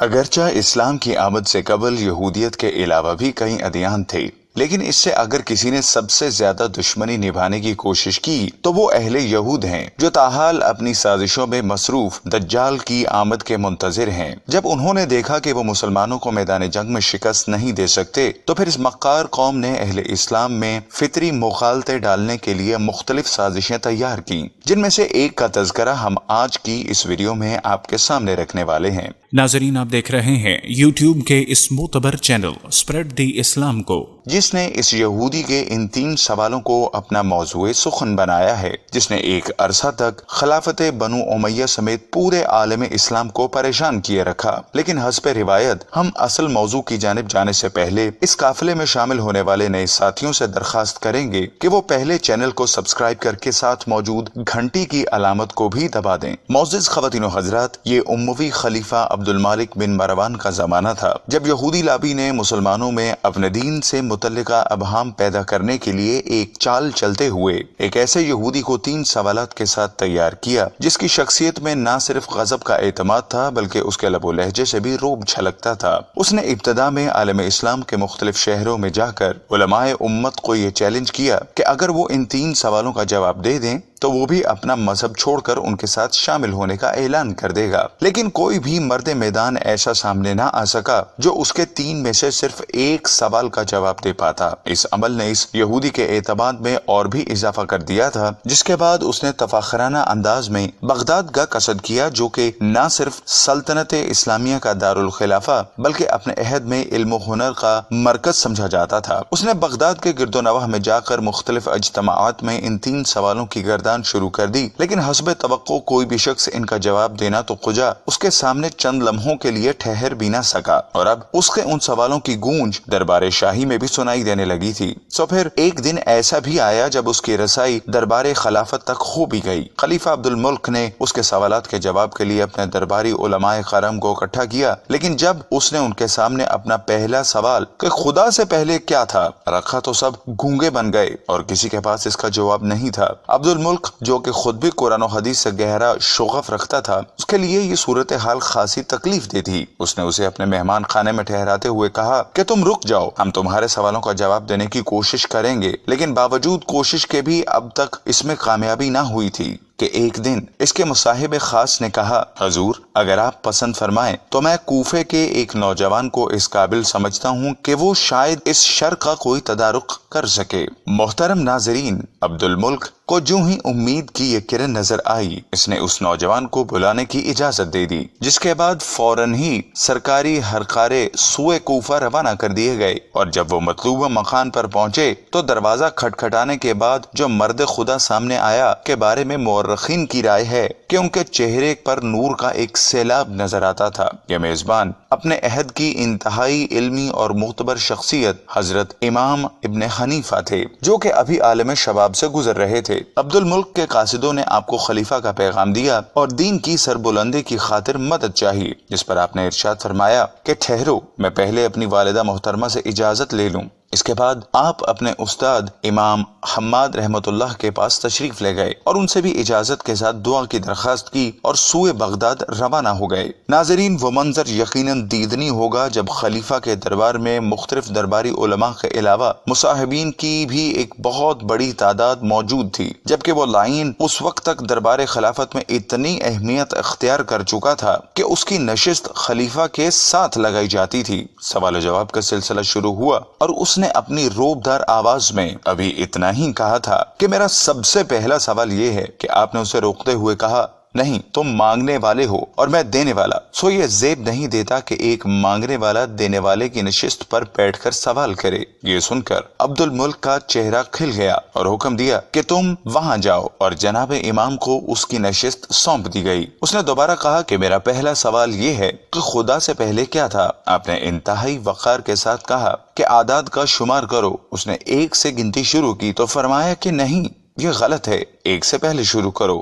اگرچہ اسلام کی آمد سے قبل یہودیت کے علاوہ بھی کئی ادیان تھے، لیکن اس سے اگر کسی نے سب سے زیادہ دشمنی نبھانے کی کوشش کی تو وہ اہل یہود ہیں، جو تاحال اپنی سازشوں میں مصروف دجال کی آمد کے منتظر ہیں۔ جب انہوں نے دیکھا کہ وہ مسلمانوں کو میدان جنگ میں شکست نہیں دے سکتے تو پھر اس مکار قوم نے اہل اسلام میں فطری مغالطے ڈالنے کے لیے مختلف سازشیں تیار کی، جن میں سے ایک کا تذکرہ ہم آج کی اس ویڈیو میں آپ کے سامنے رکھنے والے ہیں۔ ناظرین، آپ دیکھ رہے ہیں یوٹیوب کے اس معتبر چینل اسپریڈ دی اسلام کو، جس نے اس یہودی کے ان 3 سوالوں کو اپنا موضوع سخن بنایا ہے، جس نے ایک عرصہ تک خلافت بنو امیہ سمیت پورے عالم اسلام کو پریشان کیے رکھا۔ لیکن حسب روایت ہم اصل موضوع کی جانب جانے سے پہلے اس قافلے میں شامل ہونے والے نئے ساتھیوں سے درخواست کریں گے کہ وہ پہلے چینل کو سبسکرائب کر کے ساتھ موجود گھنٹی کی علامت کو بھی دبا دیں۔ معزز خواتین و حضرات، یہ اموی خلیفہ عبد المالک بن مروان کا زمانہ تھا جب یہودی لابی نے مسلمانوں میں اپنے دین سے متعلقہ ابہام پیدا کرنے کے لیے ایک چال چلتے ہوئے ایک ایسے یہودی کو 3 سوالات کے ساتھ تیار کیا جس کی شخصیت میں نہ صرف غضب کا اعتماد تھا بلکہ اس کے لب و لہجے سے بھی روب چھلکتا تھا۔ اس نے ابتدا میں عالم اسلام کے مختلف شہروں میں جا کر علماء امت کو یہ چیلنج کیا کہ اگر وہ ان 3 سوالوں کا جواب دے دیں تو وہ بھی اپنا مذہب چھوڑ کر ان کے ساتھ شامل ہونے کا اعلان کر دے گا۔ لیکن کوئی بھی مرد میدان ایسا سامنے نہ آ سکا جو اس کے 3 میں سے صرف ایک سوال کا جواب دے پاتا۔ اس عمل نے اس یہودی کے اعتماد میں اور بھی اضافہ کر دیا تھا، جس کے بعد اس نے تفاخرانہ انداز میں بغداد کا قصد کیا، جو کہ نہ صرف سلطنت اسلامیہ کا دارالخلافہ بلکہ اپنے عہد میں علم و ہنر کا مرکز سمجھا جاتا تھا۔ اس نے بغداد کے گرد و نواح میں جا کر مختلف اجتماعات میں ان 3 سوالوں کی گردان شروع کر دی، لیکن حسب توقع کوئی بھی شخص ان کا جواب دینا تو خجا اس کے سامنے چند لمحوں کے لیے ٹھہر بھی نہ سکا، اور اب اس کے ان سوالوں کی گونج دربار شاہی میں بھی سنائی دینے لگی تھی۔ سو پھر ایک دن ایسا بھی آیا جب اس کی رسائی دربار خلافت تک ہو بھی گئی۔ خلیفہ عبد الملک نے اس کے سوالات کے جواب کے لیے اپنے درباری علماء کرام کو اکٹھا کیا، لیکن جب اس نے ان کے سامنے اپنا پہلا سوال کہ خدا سے پہلے کیا تھا رکھا تو سب گونگے بن گئے اور کسی کے پاس اس کا جواب نہیں تھا۔ عبد الملک جو کہ خود بھی قرآن و حدیث سے گہرا شغف رکھتا تھا، اس کے لیے یہ صورتحال خاصی تکلیف دہ تھی۔ اس نے اسے اپنے مہمان خانے میں ٹھہراتے ہوئے کہا کہ تم رک جاؤ، ہم تمہارے سوالوں کا جواب دینے کی کوشش کریں گے۔ لیکن باوجود کوشش کے بھی اب تک اس میں کامیابی نہ ہوئی تھی کہ ایک دن اس کے مصاحب خاص نے کہا، حضور اگر آپ پسند فرمائیں تو میں کوفے کے ایک نوجوان کو اس قابل سمجھتا ہوں کہ وہ شاید اس شر کا کوئی تدارک کر سکے۔ محترم ناظرین، عبد الملک کو جو ہی امید کی یہ کرن نظر آئی، اس نے اس نوجوان کو بلانے کی اجازت دے دی، جس کے بعد فوراً ہی سرکاری ہرکارے سوئے کوفہ روانہ کر دیے گئے، اور جب وہ مطلوبہ مکان پر پہنچے تو دروازہ کھٹکھٹانے کے بعد جو مرد خدا سامنے آیا کے بارے میں مورخین کی رائے ہے کہ ان کے چہرے پر نور کا ایک سیلاب نظر آتا تھا۔ یہ میزبان اپنے عہد کی انتہائی علمی اور معتبر شخصیت حضرت امام ابن حنیفہ تھے، جو کہ ابھی عالم شباب سے گزر رہے تھے۔ عبد الملک کے قاصدوں نے آپ کو خلیفہ کا پیغام دیا اور دین کی سربلندی کی خاطر مدد چاہیے، جس پر آپ نے ارشاد فرمایا کہ ٹھہرو، میں پہلے اپنی والدہ محترمہ سے اجازت لے لوں۔ اس کے بعد آپ اپنے استاد امام حماد رحمت اللہ کے پاس تشریف لے گئے اور ان سے بھی اجازت کے ساتھ دعا کی درخواست کی اور سوئے بغداد روانہ ہو گئے۔ ناظرین، وہ منظر یقیناً دیدنی ہوگا جب خلیفہ کے دربار میں مختلف درباری علماء کے علاوہ مصاحبین کی بھی ایک بہت بڑی تعداد موجود تھی، جبکہ وہ لائن اس وقت تک دربار خلافت میں اتنی اہمیت اختیار کر چکا تھا کہ اس کی نشست خلیفہ کے ساتھ لگائی جاتی تھی۔ سوال و جواب کا سلسلہ شروع ہوا اور اس نے اپنی روبدار آواز میں ابھی اتنا ہی کہا تھا کہ میرا سب سے پہلا سوال یہ ہے کہ آپ نے اسے روکتے ہوئے کہا، نہیں، تم مانگنے والے ہو اور میں دینے والا۔ سو یہ زیب نہیں دیتا کہ ایک مانگنے والا دینے والے کی نشست پر بیٹھ کر سوال کرے۔ یہ سن کر عبد الملک کا چہرہ کھل گیا اور حکم دیا کہ تم وہاں جاؤ، اور جناب امام کو اس کی نشست سونپ دی گئی۔ اس نے دوبارہ کہا کہ میرا پہلا سوال یہ ہے کہ خدا سے پہلے کیا تھا؟ آپ نے انتہائی وقار کے ساتھ کہا کہ اعداد کا شمار کرو۔ اس نے 1 سے گنتی شروع کی تو فرمایا کہ نہیں، یہ غلط ہے، 1 سے پہلے شروع کرو۔